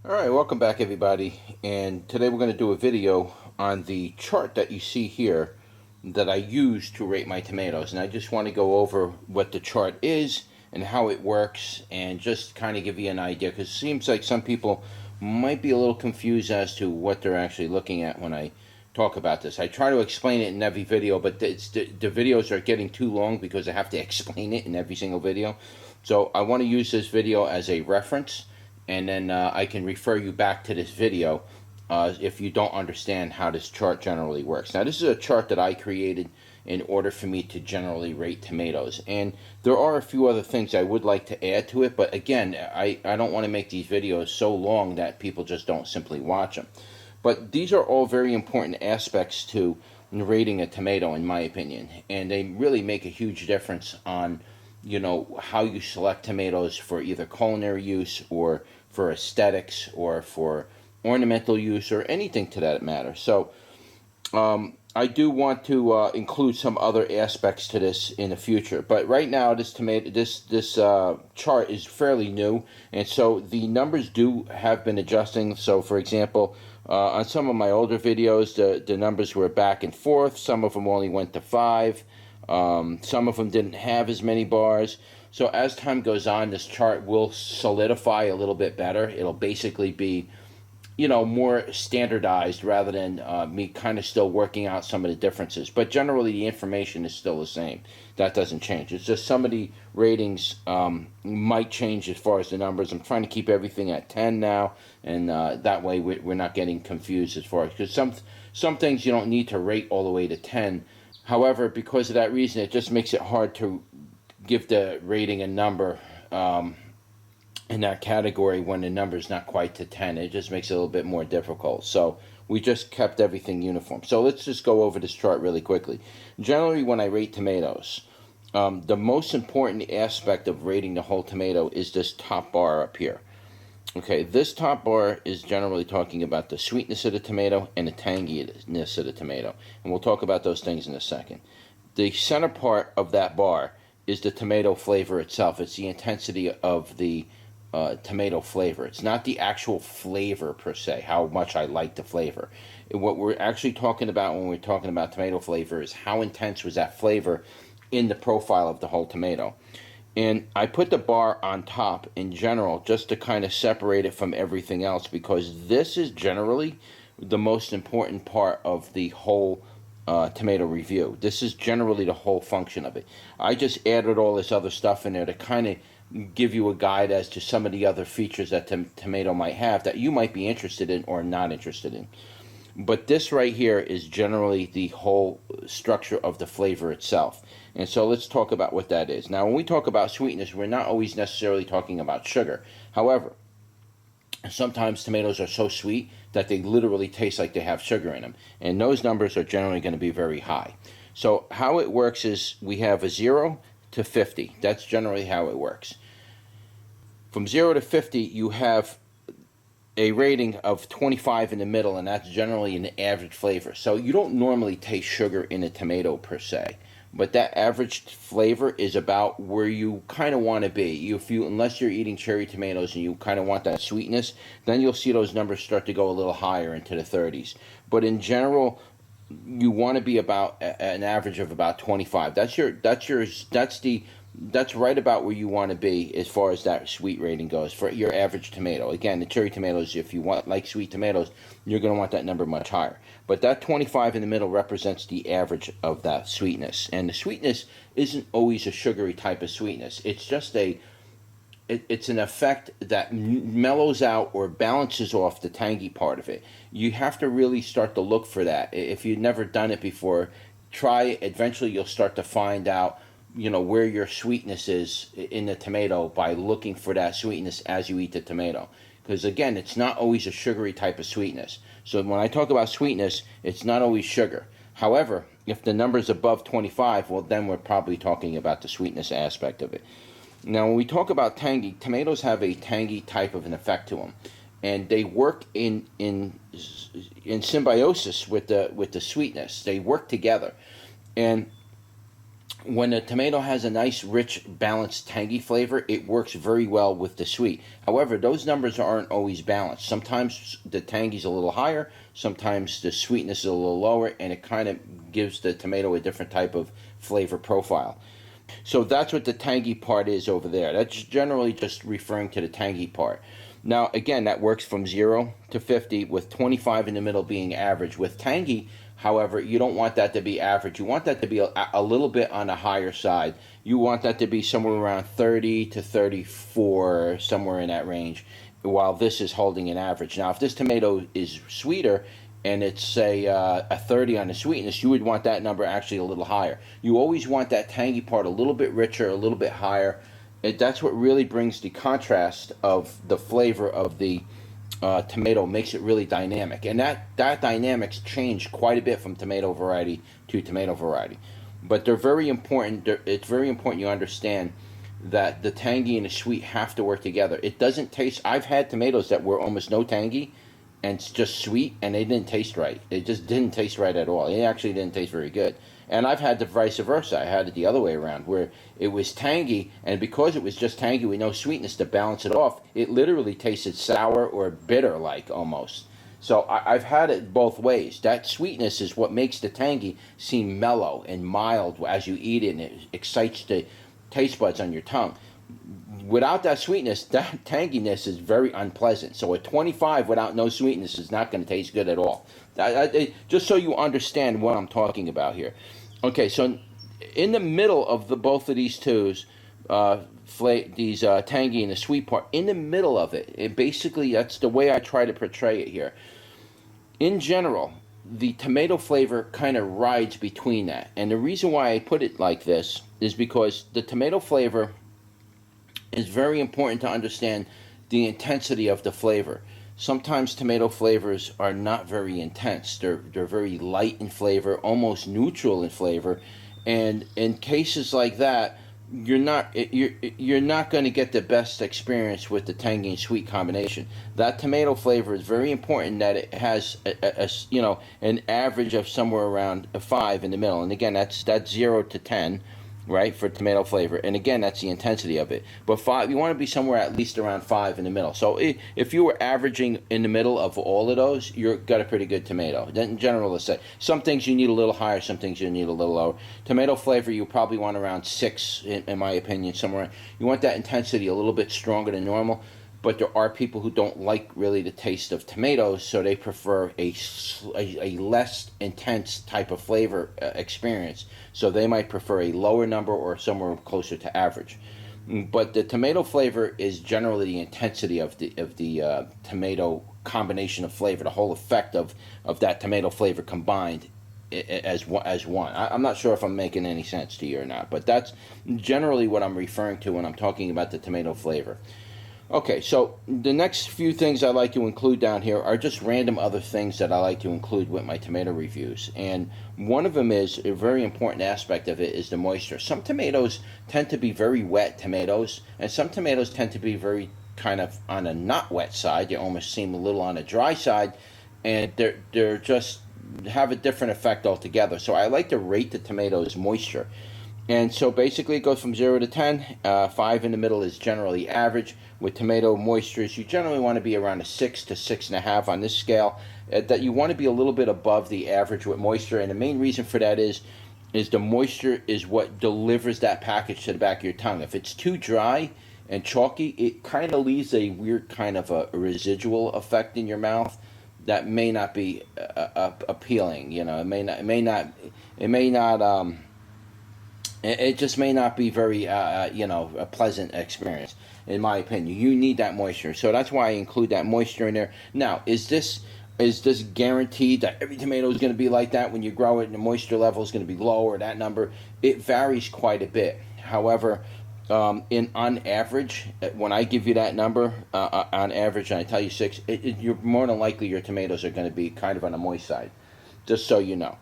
Alright, welcome back everybody, and today we're going to do a video on the chart that you see here that I use to rate my tomatoes. And I just want to go over what the chart is and how it works and just kind of give you an idea, because it seems like some people might be a little confused as to what they're actually looking at when I talk about this. I try to explain it in every video, but the videos are getting too long because I have to explain it in every single video. So I want to use this video as a reference, and then I can refer you back to this video if you don't understand how this chart generally works. Now, this is a chart that I created in order for me to generally rate tomatoes, and there are a few other things I would like to add to it, but again, I don't want to make these videos so long that people just don't simply watch them. But these are all very important aspects to rating a tomato, in my opinion, and they really make a huge difference on how you select tomatoes for either culinary use or for aesthetics or for ornamental use or anything to that matter. So I do want to include some other aspects to this in the future, but right now this chart is fairly new, and so the numbers have been adjusting. So for example, on some of my older videos, the numbers were back and forth. Some of them only went to 5. Some of them didn't have as many bars. So as time goes on, this chart will solidify a little bit better. It'll basically be, more standardized rather than me kind of still working out some of the differences. But generally, the information is still the same. That doesn't change. It's just some of the ratings might change as far as the numbers. I'm trying to keep everything at 10 now, and that way we're not getting confused as far as, because some things you don't need to rate all the way to 10. However, because of that reason, it just makes it hard to give the rating a number in that category when the number is not quite to 10. It just makes it a little bit more difficult. So we just kept everything uniform. So let's just go over this chart really quickly. Generally, when I rate tomatoes, the most important aspect of rating the whole tomato is this top bar up here. Okay, this top bar is generally talking about the sweetness of the tomato and the tanginess of the tomato. And we'll talk about those things in a second. The center part of that bar is the tomato flavor itself. It's the intensity of the tomato flavor. It's not the actual flavor per se, how much I like the flavor. What we're actually talking about when we're talking about tomato flavor is how intense was that flavor in the profile of the whole tomato. And I put the bar on top in general just to kind of separate it from everything else, because this is generally the most important part of the whole tomato review. This is generally the whole function of it. I just added all this other stuff in there to kind of give you a guide as to some of the other features that tomato might have that you might be interested in or not interested in. But this right here is generally the whole structure of the flavor itself. And so let's talk about what that is. Now, when we talk about sweetness, we're not always necessarily talking about sugar. However, sometimes tomatoes are so sweet that they literally taste like they have sugar in them. And those numbers are generally going to be very high. So how it works is we have a 0 to 50. That's generally how it works. From 0 to 50, you have a rating of 25 in the middle, and that's generally an average flavor. So you don't normally taste sugar in a tomato per se, but that average flavor is about where you kind of want to be. Unless you're eating cherry tomatoes and you kind of want that sweetness, then you'll see those numbers start to go a little higher into the 30s. But in general, you want to be about an average of about 25. That's right about where you want to be as far as that sweet rating goes for your average tomato. Again, the cherry tomatoes, if you want like sweet tomatoes, you're going to want that number much higher. But that 25 in the middle represents the average of that sweetness. And the sweetness isn't always a sugary type of sweetness. It's just it's an effect that mellows out or balances off the tangy part of it. You have to really start to look for that. If you've never done it before, try it. Eventually you'll start to find out where your sweetness is in the tomato by looking for that sweetness as you eat the tomato. Because again, it's not always a sugary type of sweetness. So when I talk about sweetness, it's not always sugar. However, if the number is above 25, well, then we're probably talking about the sweetness aspect of it. Now, when we talk about tangy, tomatoes have a tangy type of an effect to them, and they work in symbiosis with the sweetness. They work together, and when a tomato has a nice, rich, balanced, tangy flavor, it works very well with the sweet. However, those numbers aren't always balanced. Sometimes the tangy's a little higher, sometimes the sweetness is a little lower, and it kind of gives the tomato a different type of flavor profile. So that's what the tangy part is over there. That's generally just referring to the tangy part. Now, again, that works from 0 to 50, with 25 in the middle being average. With tangy, however, you don't want that to be average. You want that to be a little bit on the higher side. You want that to be somewhere around 30 to 34, somewhere in that range, while this is holding an average. Now, if this tomato is sweeter, and it's, say, a 30 on the sweetness, you would want that number actually a little higher. You always want that tangy part a little bit richer, a little bit higher. That's what really brings the contrast of the flavor of the tomato, makes it really dynamic. And that dynamics change quite a bit from tomato variety to tomato variety. But they're very important. It's very important you understand that the tangy and the sweet have to work together. It doesn't taste... I've had tomatoes that were almost no tangy, and it's just sweet, and they didn't taste right. It just didn't taste right at all. It actually didn't taste very good. And I've had the vice versa. I had it the other way around, where it was tangy, and because it was just tangy with no sweetness to balance it off, it literally tasted sour or bitter-like almost. So I've had it both ways. That sweetness is what makes the tangy seem mellow and mild as you eat it, and it excites the taste buds on your tongue. Without that sweetness, that tanginess is very unpleasant. So a 25 without no sweetness is not going to taste good at all. Just so you understand what I'm talking about here. Okay, so in the middle of both of these twos, these tangy and the sweet part, in the middle of it, basically that's the way I try to portray it here. In general, the tomato flavor kind of rides between that. And the reason why I put it like this is because the tomato flavor is very important to understand the intensity of the flavor. Sometimes tomato flavors are not very intense. They're very light in flavor, almost neutral in flavor. And in cases like that, you're not going to get the best experience with the tangy and sweet combination. That tomato flavor is very important, that it has an average of somewhere around a 5 in the middle. And again, that's 0 to 10. Right, for tomato flavor, and again, that's the intensity of it. But 5, you want to be somewhere at least around 5 in the middle. So if you were averaging in the middle of all of those, you've got a pretty good tomato. In general, let's say some things you need a little higher, some things you need a little lower. Tomato flavor, you probably want around 6, in my opinion, somewhere. You want that intensity a little bit stronger than normal. But there are people who don't like really the taste of tomatoes, so they prefer a less intense type of flavor experience. So they might prefer a lower number or somewhere closer to average. But the tomato flavor is generally the intensity of the tomato combination of flavor, the whole effect of that tomato flavor combined as one. I'm not sure if I'm making any sense to you or not, but that's generally what I'm referring to when I'm talking about the tomato flavor. Okay, so the next few things I like to include down here are just random other things that I like to include with my tomato reviews. And one of them is, a very important aspect of it is the moisture. Some tomatoes tend to be very wet tomatoes, and some tomatoes tend to be very kind of on a not wet side. They almost seem a little on a dry side, and they're just have a different effect altogether. So I like to rate the tomatoes' moisture. And so basically it goes from 0 to 10. 5 in the middle is generally average. With tomato moistures, you generally want to be around a 6 to 6.5 on this scale. That you want to be a little bit above the average with moisture. And the main reason for that is the moisture is what delivers that package to the back of your tongue. If it's too dry and chalky, it kind of leaves a weird kind of a residual effect in your mouth that may not be appealing. You know, it just may not be very, a pleasant experience, in my opinion. You need that moisture. So that's why I include that moisture in there. Now, is this guaranteed that every tomato is going to be like that when you grow it and the moisture level is going to be low or that number? It varies quite a bit. However, on average, when I give you that number, on average, and I tell you 6, you're more than likely your tomatoes are going to be kind of on the moist side, just so you know.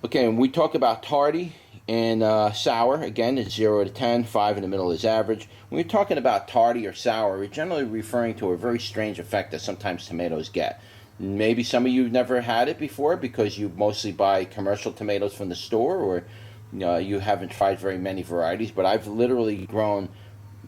Okay, and we talk about tardy and sour. Again, it's 0 to 10. 5 in the middle is average. When we're talking about tardy or sour, we're generally referring to a very strange effect that sometimes tomatoes get. Maybe some of you have never had it before because you mostly buy commercial tomatoes from the store, you haven't tried very many varieties, but I've literally grown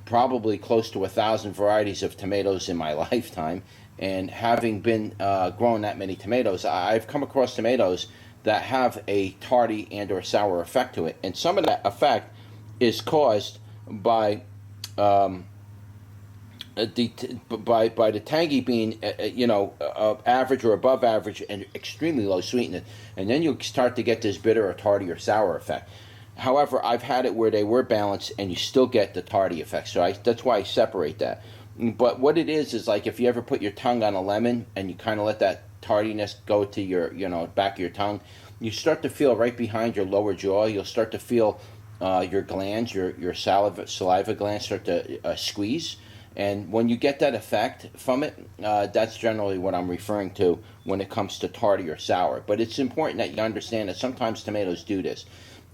probably close to 1,000 varieties of tomatoes in my lifetime. And having been growing that many tomatoes, I've come across tomatoes that have a tardy and or sour effect to it. And some of that effect is caused by by the tangy being average or above average and extremely low sweetness, and then you start to get this bitter or tardy or sour effect. However, I've had it where they were balanced and you still get the tardy effect, so that's why I separate that. But what it is like if you ever put your tongue on a lemon and you kind of let that tardiness go to your back of your tongue, you start to feel right behind your lower jaw. You'll start to feel your glands, your saliva glands start to squeeze. And when you get that effect from it, that's generally what I'm referring to when it comes to tardy or sour. But it's important that you understand that sometimes tomatoes do this.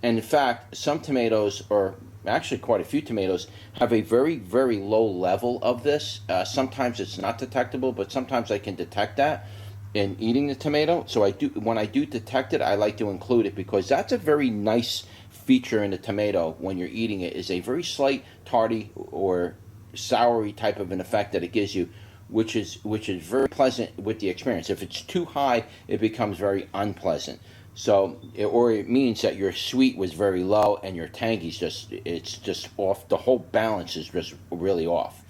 And in fact, some tomatoes, or actually quite a few tomatoes, have a very, very low level of this. Sometimes it's not detectable, but sometimes I can detect that in eating the tomato. So when I do detect it, I like to include it because that's a very nice feature in the tomato when you're eating it, is a very slight tardy or soury type of an effect that it gives you, which is very pleasant with the experience. If it's too high, it becomes very unpleasant. So, it means that your sweet was very low and your tangy's just off. The whole balance is just really off.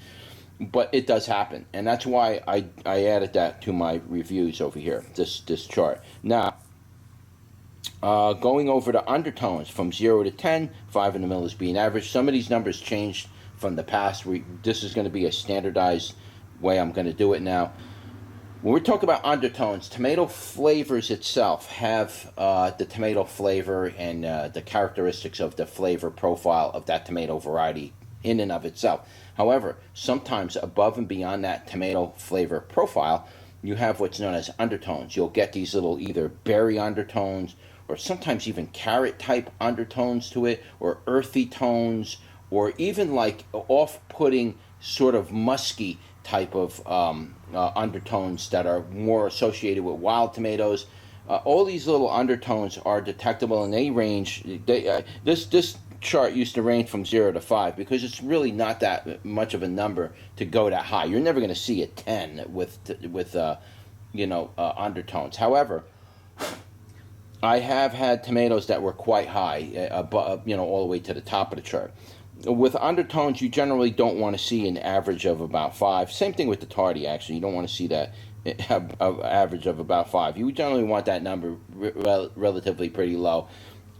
But it does happen, and that's why I added that to my reviews over here. This chart now. Going over the undertones from 0 to 10, 5 in the middle is being average. Some of these numbers changed from the past. This is going to be a standardized way I'm going to do it now. When we talk about undertones, tomato flavors itself have the tomato flavor and the characteristics of the flavor profile of that tomato variety in and of itself. However, sometimes above and beyond that tomato flavor profile, you have what's known as undertones. You'll get these little either berry undertones or sometimes even carrot type undertones to it, or earthy tones, or even like off-putting sort of musky type of undertones that are more associated with wild tomatoes. All these little undertones are detectable, and they range. This chart used to range from 0 to 5 because it's really not that much of a number to go that high. You're never going to see a 10 with undertones. However, I have had tomatoes that were quite high, all the way to the top of the chart. With undertones, you generally don't want to see an average of about 5. Same thing with the tardy, actually. You don't want to see that average of about 5. You generally want that number relatively pretty low.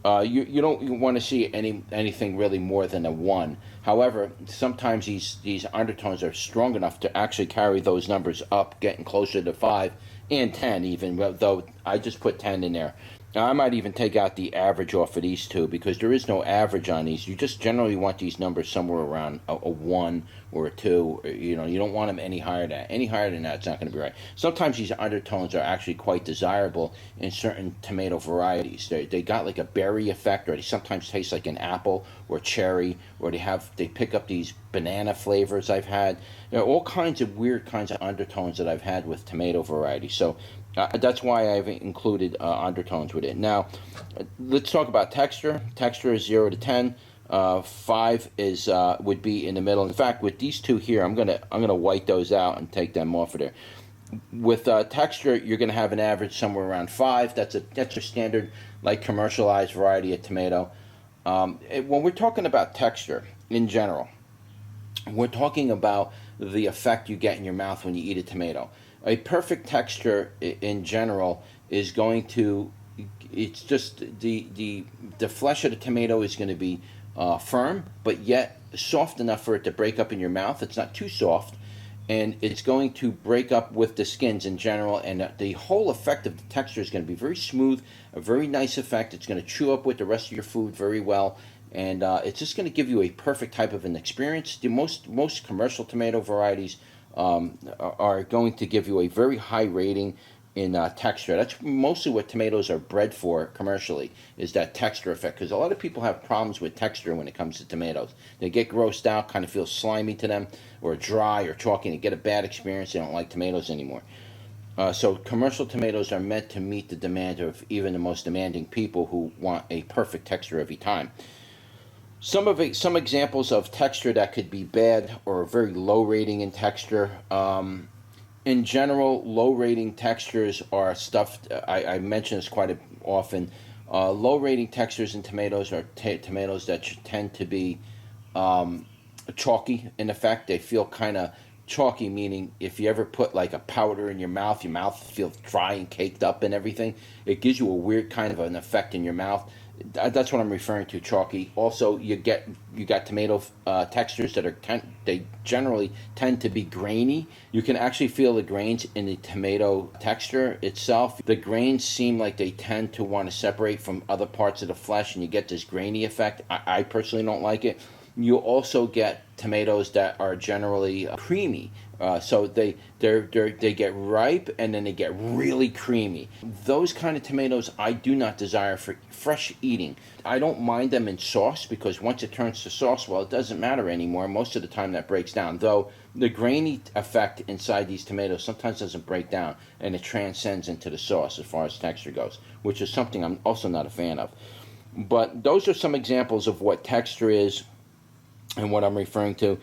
You don't want to see anything really more than a 1. However, sometimes these undertones are strong enough to actually carry those numbers up, getting closer to 5 and 10 even, though I just put 10 in there. Now, I might even take out the average off of these two because there is no average on these. You just generally want these numbers somewhere around a 1 or a 2. You don't want them any higher than that. Any higher than that, it's not going to be right. Sometimes these undertones are actually quite desirable in certain tomato varieties. They got like a berry effect, or they sometimes taste like an apple or cherry, or they pick up these banana flavors I've had. All kinds of weird kinds of undertones that I've had with tomato varieties. So that's why I've included undertones with it. Now, let's talk about texture. Texture is 0 to 10. 5 is would be in the middle. In fact, with these two here, I'm gonna white those out and take them off of there. With texture, you're gonna have an average somewhere around 5. That's a standard, like, commercialized variety of tomato. When we're talking about texture in general, we're talking about the effect you get in your mouth when you eat a tomato. A perfect texture in general is going to, it's just the flesh of the tomato is going to be firm, but yet soft enough for it to break up in your mouth. It's not too soft, and it's going to break up with the skins in general, and the whole effect of the texture is going to be very smooth, a very nice effect. It's going to chew up with the rest of your food very well, and it's just going to give you a perfect type of an experience. The most commercial tomato varieties are going to give you a very high rating in texture. That's mostly what tomatoes are bred for commercially, is that texture effect, because a lot of people have problems with texture when it comes to tomatoes. They get grossed out, kind of feel slimy to them, or dry or chalky, and they get a bad experience. They don't like tomatoes anymore. So commercial tomatoes are meant to meet the demand of even the most demanding people who want a perfect texture every time. Some examples of texture that could be bad or very low rating in texture. In general, low rating textures are stuff, I mention this quite often. Low rating textures in tomatoes are tomatoes that tend to be chalky in effect. They feel kind of chalky, meaning if you ever put like a powder in your mouth feels dry and caked up and everything. It gives you a weird kind of an effect in your mouth. That's what I'm referring to, chalky. Also, you got tomato textures that they generally tend to be grainy. You can actually feel the grains in the tomato texture itself. The grains seem like they tend to want to separate from other parts of the flesh, and you get this grainy effect. I personally don't like it. You also get tomatoes that are generally creamy. So they get ripe and then they get really creamy. Those kind of tomatoes I do not desire for fresh eating. I don't mind them in sauce because once it turns to sauce, well, it doesn't matter anymore. Most of the time that breaks down. Though the grainy effect inside these tomatoes sometimes doesn't break down and it transcends into the sauce as far as texture goes, which is something I'm also not a fan of. But those are some examples of what texture is and what I'm referring to.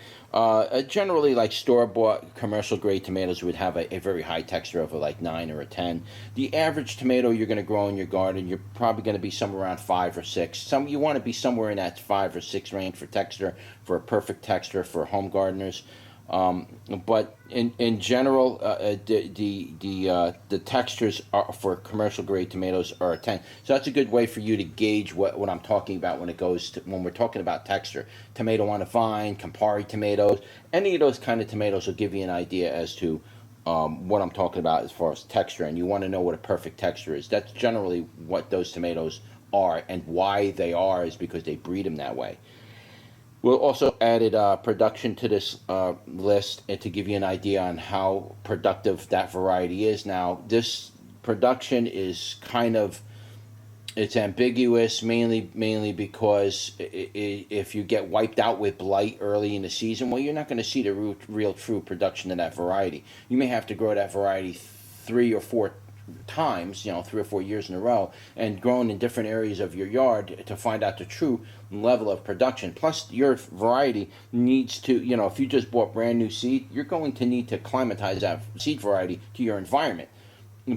Generally, like store-bought commercial grade tomatoes would have a very high texture of like 9 or a 10. The average tomato you're going to grow in your garden, you're probably going to be somewhere around 5 or 6. You want to be somewhere in that 5 or 6 range for texture, for a perfect texture for home gardeners. But in general, the textures for commercial grade tomatoes are a 10. So that's a good way for you to gauge what I'm talking about when we're talking about texture. Tomato on a vine, Campari tomatoes, any of those kind of tomatoes will give you an idea as to what I'm talking about as far as texture. And you want to know what a perfect texture is. That's generally what those tomatoes are, and why they are is because they breed them that way. We'll also added production to this list and to give you an idea on how productive that variety is. Now, this production is it's ambiguous, mainly because if you get wiped out with blight early in the season, well, you're not going to see the real true production of that variety. You may have to grow that variety 3 or 4 times, 3 or 4 years in a row, and grown in different areas of your yard to find out the true level of production. Plus, your variety needs to, if you just bought brand new seed, you're going to need to climatize that seed variety to your environment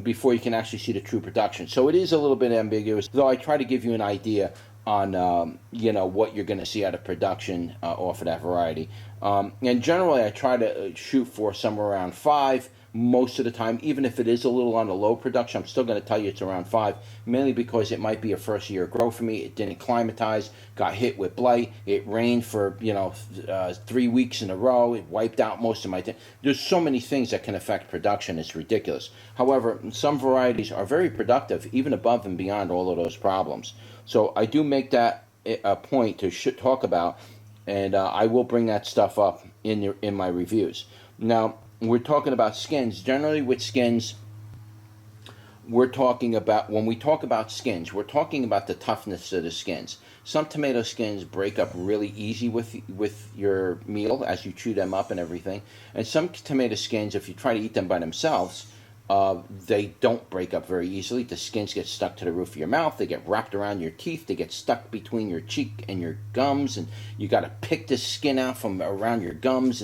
before you can actually see the true production. So it is a little bit ambiguous, though I try to give you an idea on what you're going to see out of production off of that variety. And generally, I try to shoot for somewhere around 5 most of the time. Even if it is a little on the low production, I'm still going to tell you it's around 5, mainly because it might be a first year grow for me. It didn't climatize, got hit with blight, it rained for 3 weeks in a row, it wiped out most of my thing. There's so many things that can affect production, it's ridiculous. However, some varieties are very productive even above and beyond all of those problems. So I do make that a point to talk about, and I will bring that stuff up in my reviews. Now, we're talking about skins. Generally with skins, when we talk about skins, we're talking about the toughness of the skins. Some tomato skins break up really easy with your meal as you chew them up and everything. And some tomato skins, if you try to eat them by themselves, they don't break up very easily. The skins get stuck to the roof of your mouth. They get wrapped around your teeth. They get stuck between your cheek and your gums, and you got to pick the skin out from around your gums.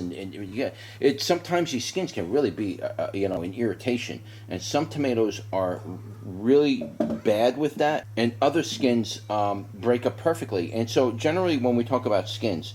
Sometimes these skins can really be, an irritation. And some tomatoes are really bad with that, and other skins break up perfectly. And so, generally, when we talk about skins,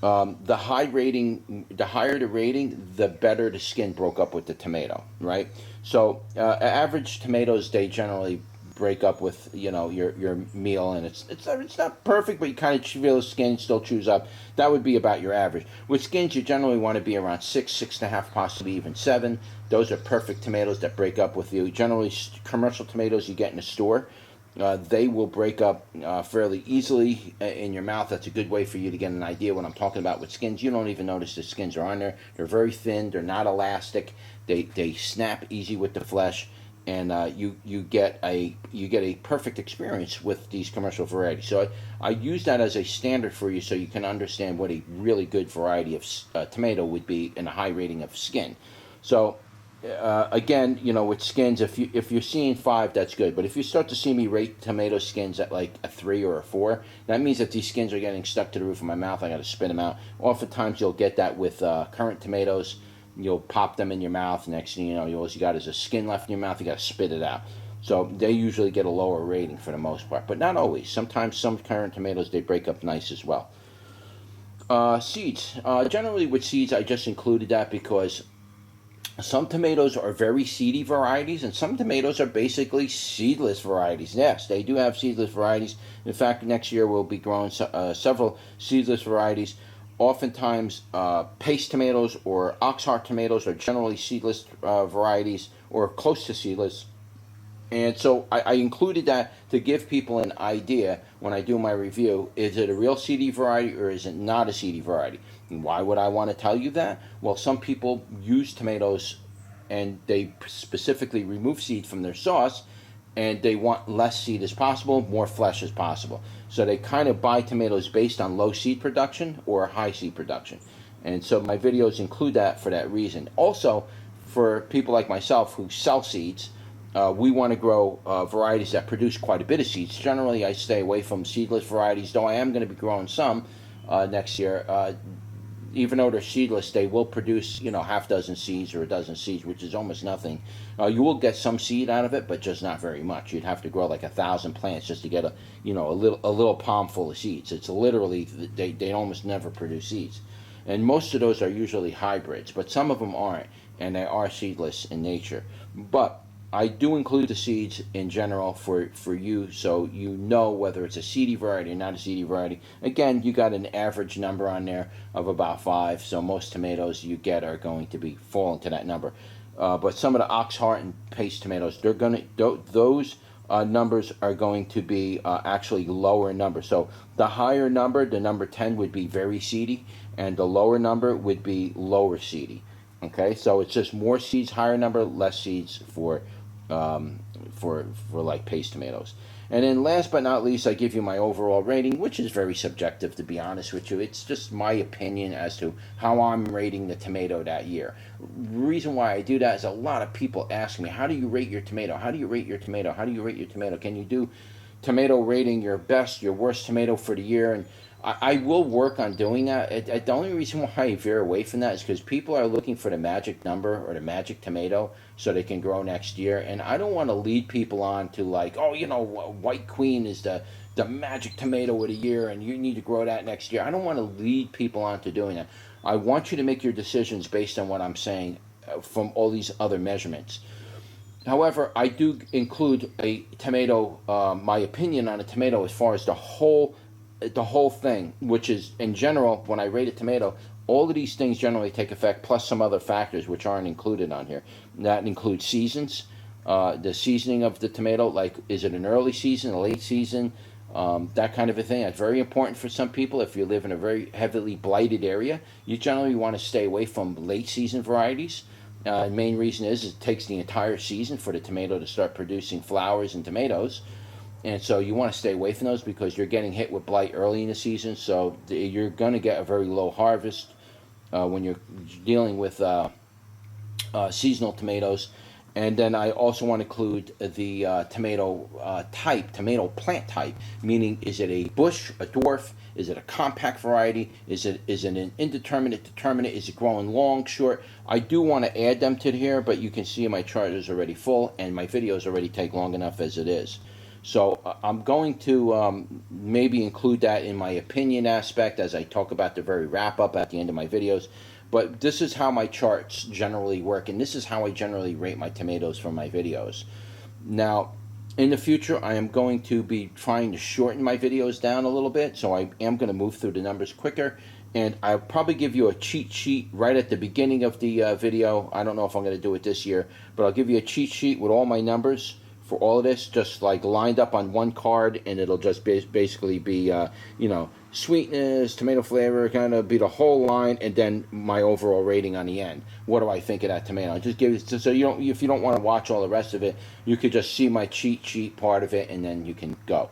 the higher the rating, the better the skin broke up with the tomato, right? So average tomatoes, they generally break up with your meal, and it's not perfect, but you kind of feel the skin still chews up. That would be about your average. With skins, you generally want to be around 6, 6.5, possibly even 7. Those are perfect tomatoes that break up with you. Generally, commercial tomatoes you get in the store, they will break up fairly easily in your mouth. That's a good way for you to get an idea what I'm talking about with skins. You don't even notice the skins are on there. They're very thin. They're not elastic. They snap easy with the flesh, and you get a perfect experience with these commercial varieties. So I use that as a standard for you, so you can understand what a really good variety of tomato would be in a high rating of skin. So Again, with skins, if you're seeing 5, that's good. But if you start to see me rate tomato skins at like a 3 or a 4, that means that these skins are getting stuck to the roof of my mouth. I got to spit them out. Oftentimes, you'll get that with currant tomatoes. You'll pop them in your mouth. Next thing you know, all you got is a skin left in your mouth. You got to spit it out. So they usually get a lower rating for the most part, but not always. Sometimes some currant tomatoes, they break up nice as well. Seeds. Generally with seeds, I just included that because some tomatoes are very seedy varieties, and some tomatoes are basically seedless varieties. Yes, they do have seedless varieties. In fact, next year we'll be growing several seedless varieties. Oftentimes, paste tomatoes or oxheart tomatoes are generally seedless varieties or close to seedless. And so I included that to give people an idea when I do my review. Is it a real seedy variety or is it not a seedy variety? And why would I want to tell you that? Well, some people use tomatoes and they specifically remove seed from their sauce, and they want less seed as possible, more flesh as possible. So they kind of buy tomatoes based on low seed production or high seed production. And so my videos include that for that reason. Also, for people like myself who sell seeds, we want to grow varieties that produce quite a bit of seeds. Generally, I stay away from seedless varieties, though I am going to be growing some next year. Even though they're seedless, they will produce, half dozen seeds or a dozen seeds, which is almost nothing. You will get some seed out of it, but just not very much. You'd have to grow like 1,000 plants just to get a little palm full of seeds. It's literally they almost never produce seeds, and most of those are usually hybrids, but some of them aren't, and they are seedless in nature. But I do include the seeds in general for you, so you know whether it's a seedy variety or not a seedy variety. Again, you got an average number on there of about 5, so most tomatoes you get are going to be fall into that number. But some of the oxheart and paste tomatoes, those numbers are going to be actually lower numbers. So the higher number, the number 10, would be very seedy, and the lower number would be lower seedy. Okay, so it's just more seeds, higher number, less seeds for like paste tomatoes. And then last but not least, I give you my overall rating, which is very subjective, to be honest with you. It's just my opinion as to how I'm rating the tomato that year. The reason why I do that is a lot of people ask me, how do you rate your tomato? How do you rate your tomato? How do you rate your tomato? Can you do tomato rating your best, your worst tomato for the year? And I will work on doing that. The only reason why I veer away from that is because people are looking for the magic number or the magic tomato so they can grow next year. And I don't want to lead people on to like, oh, White Queen is the magic tomato of the year and you need to grow that next year. I don't want to lead people on to doing that. I want you to make your decisions based on what I'm saying from all these other measurements. However, I do include a tomato, my opinion on a tomato as far as the whole thing, which is in general, when I rate a tomato, all of these things generally take effect, plus some other factors which aren't included on here. That includes seasons, the seasoning of the tomato, like is it an early season, a late season, that kind of a thing. That's very important for some people. If you live in a very heavily blighted area, you generally want to stay away from late season varieties. The main reason is it takes the entire season for the tomato to start producing flowers and tomatoes. And so you want to stay away from those because you're getting hit with blight early in the season. So you're going to get a very low harvest when you're dealing with seasonal tomatoes. And then I also want to include the tomato type, tomato plant type, meaning is it a bush, a dwarf, is it a compact variety, is it an indeterminate, determinate, is it growing long, short? I do want to add them to here, but you can see my chart is already full and my videos already take long enough as it is. So I'm going to maybe include that in my opinion aspect as I talk about the very wrap up at the end of my videos. But this is how my charts generally work, and this is how I generally rate my tomatoes for my videos. Now, in the future, I am going to be trying to shorten my videos down a little bit, so I am going to move through the numbers quicker. And I'll probably give you a cheat sheet right at the beginning of the video. I don't know if I'm going to do it this year, but I'll give you a cheat sheet with all my numbers for all of this, just like lined up on one card, and it'll just basically be, sweetness, tomato flavor, kind of be the whole line, and then my overall rating on the end. What do I think of that tomato? I just give it so if you don't want to watch all the rest of it, you could just see my cheat sheet part of it, and then you can go.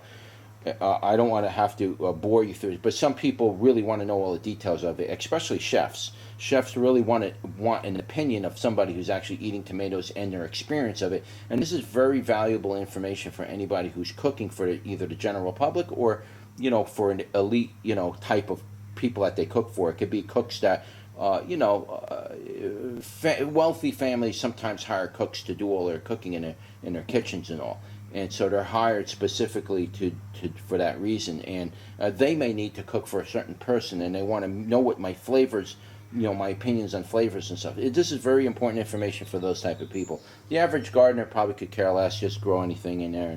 I don't want to have to bore you through it, but some people really want to know all the details of it, especially chefs. Chefs really want an opinion of somebody who's actually eating tomatoes and their experience of it. And this is very valuable information for anybody who's cooking for either the general public or, for an elite, type of people that they cook for. It could be cooks that, wealthy families sometimes hire cooks to do all their cooking in their kitchens and all. And so they're hired specifically for that reason. And they may need to cook for a certain person, and they want to know what my flavors, my opinions on flavors and stuff. This is very important information for those type of people. The average gardener probably could care less, just grow anything in there.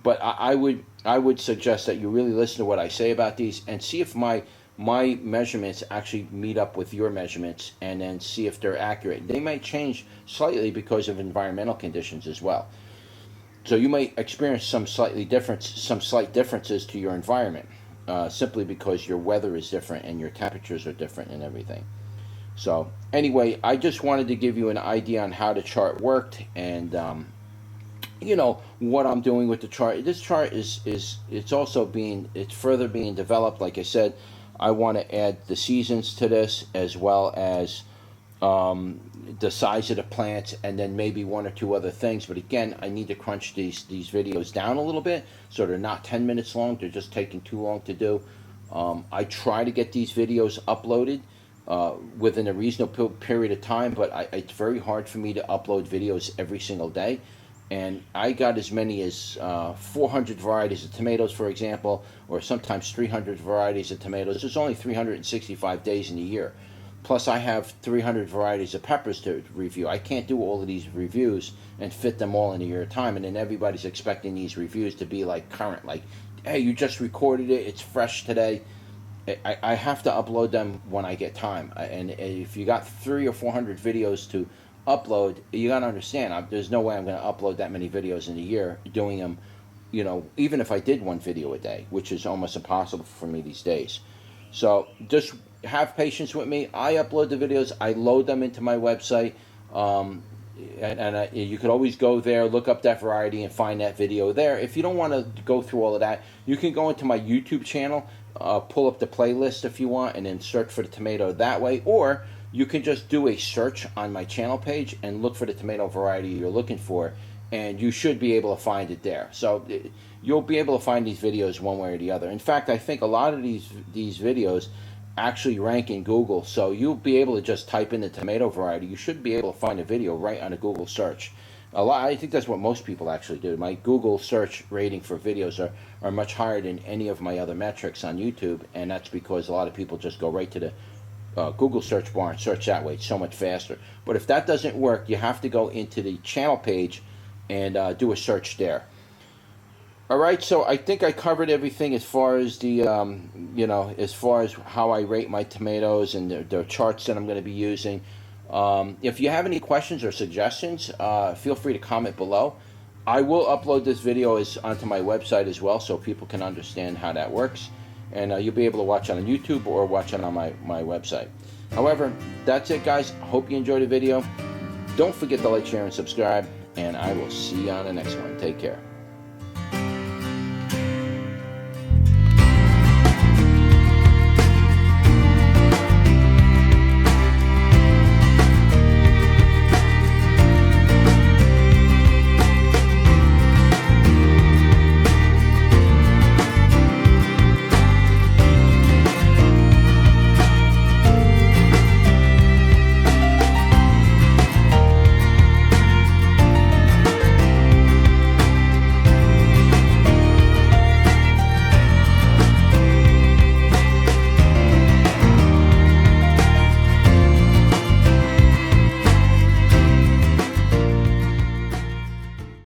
But I would suggest that you really listen to what I say about these and see if my measurements actually meet up with your measurements, and then see if they're accurate. They might change slightly because of environmental conditions as well. So you might experience some slight differences to your environment, simply because your weather is different and your temperatures are different and everything. So anyway, I just wanted to give you an idea on how the chart worked, and what I'm doing with the chart. This chart it's further being developed. Like I said, I want to add the seasons to this, as well as the size of the plants, and then maybe one or two other things. But again, I need to crunch these videos down a little bit, so they're not 10 minutes long. They're just taking too long to do. I try to get these videos uploaded within a reasonable period of time, but it's very hard for me to upload videos every single day. And I got as many as 400 varieties of tomatoes, for example, or sometimes 300 varieties of tomatoes. There's only 365 days in a year. Plus, I have 300 varieties of peppers to review. I can't do all of these reviews and fit them all in a year at a time. And then everybody's expecting these reviews to be like current, like, hey, you just recorded it, it's fresh today. I have to upload them when I get time. And if you got 300 or 400 videos to upload, you got to understand, there's no way I'm going to upload that many videos in a year, doing them, even if I did one video a day, which is almost impossible for me these days. So just have patience with me. I upload the videos, I load them into my website, and you could always go there, look up that variety, and find that video there. If you don't want to go through all of that, you can go into my YouTube channel, pull up the playlist if you want, and then search for the tomato that way. Or you can just do a search on my channel page and look for the tomato variety you're looking for, and you should be able to find it there. So you'll be able to find these videos one way or the other. In fact, I think a lot of these videos actually rank in Google, so you'll be able to just type in the tomato variety. You should be able to find a video right on a Google search. I think that's what most people actually do. My Google search rating for videos are much higher than any of my other metrics on YouTube, and that's because a lot of people just go right to the Google search bar and search that way. It's so much faster. But if that doesn't work, you have to go into the channel page and do a search there. All right, so I think I covered everything as far as the, as far as how I rate my tomatoes and the charts that I'm going to be using. If you have any questions or suggestions, feel free to comment below. I will upload this video onto my website as well, so people can understand how that works. And you'll be able to watch it on YouTube or watch it on my website. However, that's it, guys. Hope you enjoyed the video. Don't forget to like, share, and subscribe. And I will see you on the next one. Take care.